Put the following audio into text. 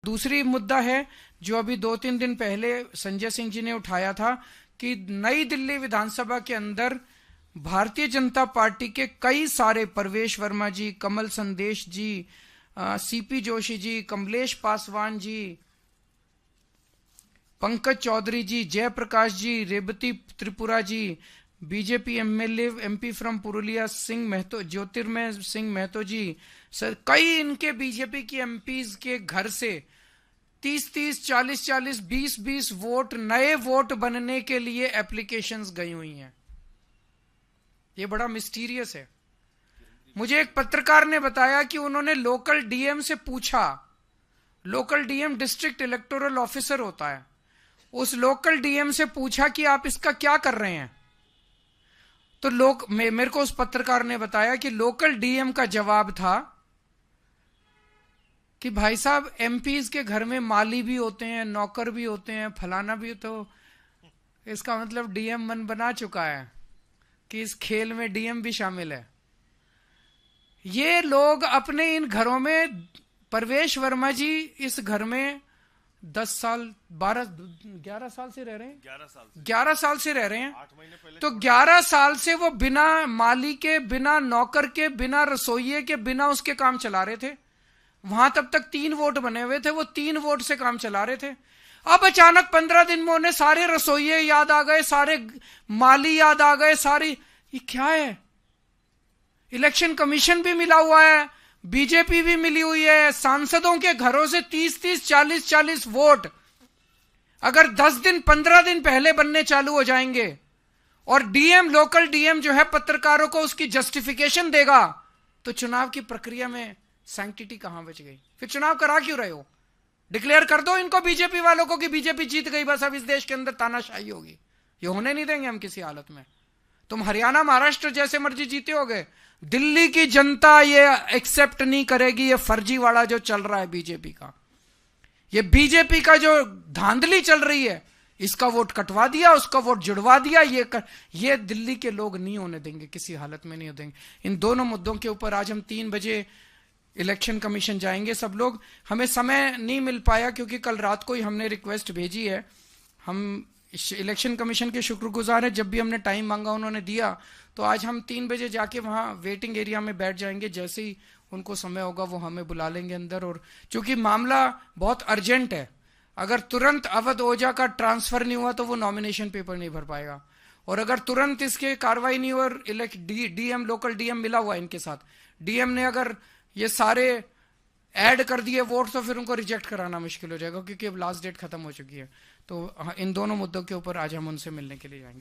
दूसरी मुद्दा है जो अभी 2-3 दिन पहले संजय सिंह जी ने उठाया था कि नई दिल्ली विधानसभा के अंदर भारतीय जनता पार्टी के कई सारे, परवेश Verma ji, Kamal Sandesh ji, CP Joshi ji, Kamlesh Paswan ji, Pankaj Chaudhary ji, Jayprakash ji, Revati Tripura ji, BJP MLA MP from Purulia Singh Mahato, Jyotirmay Singh Mahato ji, sir कई इनके बीजेपी की एमपीज के घर से 30-30, 40-40, 20-20 वोट, नए वोट बनने के लिए एप्लीकेशंस गई हुई हैं। ये बड़ा मिस्टीरियस है। मुझे एक पत्रकार ने बताया कि उन्होंने लोकल डीएम से पूछा, local DM district electoral officer होता है, उस लोकल डीएम से पूछा कि आप इसका क्या कर रहे हैं। तो मेरे को उस पत्रकार ने बताया कि लोकल डीएम का जवाब था कि भाई साहब, एमपीज के घर में माली भी होते हैं, नौकर भी होते हैं, फलाना भी, तो इसका मतलब डीएम मन बना चुका है कि इस खेल में डीएम भी शामिल है। ये लोग अपने इन घरों में, परवेश वर्मा जी इस घर में 10 साल 11 साल से रह रहे हैं, 11 साल से रह रहे हैं। 8 महीने पहले तो 11 साल से वो बिना माली के, बिना नौकर के, बिना रसोइये के, बिना उसके काम चला रहे थे। वहां तब तक 3 वोट बने हुए थे, वो 3 वोट से काम चला रहे थे। अब अचानक 15 दिन में उन्हें सारे रसोइये याद आ गए, सारे माली याद आ गए, सारी, ये क्या है? इलेक्शन कमीशन भी मिला हुआ है, बीजेपी भी मिली हुई है, सांसदों के घरों से 30-30, 40-40 वोट अगर 10 दिन 15 दिन पहले बनने चालू हो जाएंगे और डीएम, लोकल डीएम जो है पत्रकारों को उसकी जस्टिफिकेशन देगा, तो चुनाव की प्रक्रिया में सैंक्टिटी कहां बच गई? फिर चुनाव करा क्यों रहे हो? डिक्लेयर कर दो इनको, बीजेपी वालों को, कि बीजेपी जीत गई, बस अब इस देश के अंदर तानाशाही होगी। ये होने नहीं देंगे हम किसी हालत में। तुम हरियाणा, महाराष्ट्र जैसे मर्जी जीते होगे, दिल्ली की जनता ये एक्सेप्ट नहीं करेगी। ये फर्जीवाड़ा जो चल रहा है बीजेपी का, ये बीजेपी का जो धांधली चल रही है, इसका वोट कटवा दिया, उसका वोट जुड़वा दिया, ये दिल्ली के लोग नहीं होने देंगे, किसी हालत में नहीं होने देंगे। इन दोनों मुद्दों के ऊपर आज हम 3 बजे इलेक्शन कमीशन जाएंगे सब लोग। हमें समय नहीं मिल पाया क्योंकि कल रात को ही हमने रिक्वेस्ट भेजी है। हम इलेक्शन कमीशन के शुक्रगुजार हैं, जब भी हमने टाइम मांगा उन्होंने दिया। तो आज हम 3 बजे जाके वहां वेटिंग एरिया में बैठ जाएंगे। जैसे ही उनको समय होगा वो हमें बुला लेंगे अंदर। और चूंकि मामला बहुत अर्जेंट है, अगर तुरंत अवध ओझा का ट्रांसफर नहीं हुआ तो वो नॉमिनेशन पेपर नहीं भर पाएगा, और अगर तुरंत इसके कार्रवाई नहीं हुई और डीएम, लोकल डीएम मिला हुआ है इनके साथ, डीएम ने अगर ये सारे ऐड कर दिए वोट, तो फिर उनको रिजेक्ट कराना मुश्किल हो जाएगा, क्योंकि अब लास्ट डेट खत्म हो चुकी है। तो इन दोनों मुद्दों के ऊपर आज हम उनसे मिलने के लिए जाएंगे।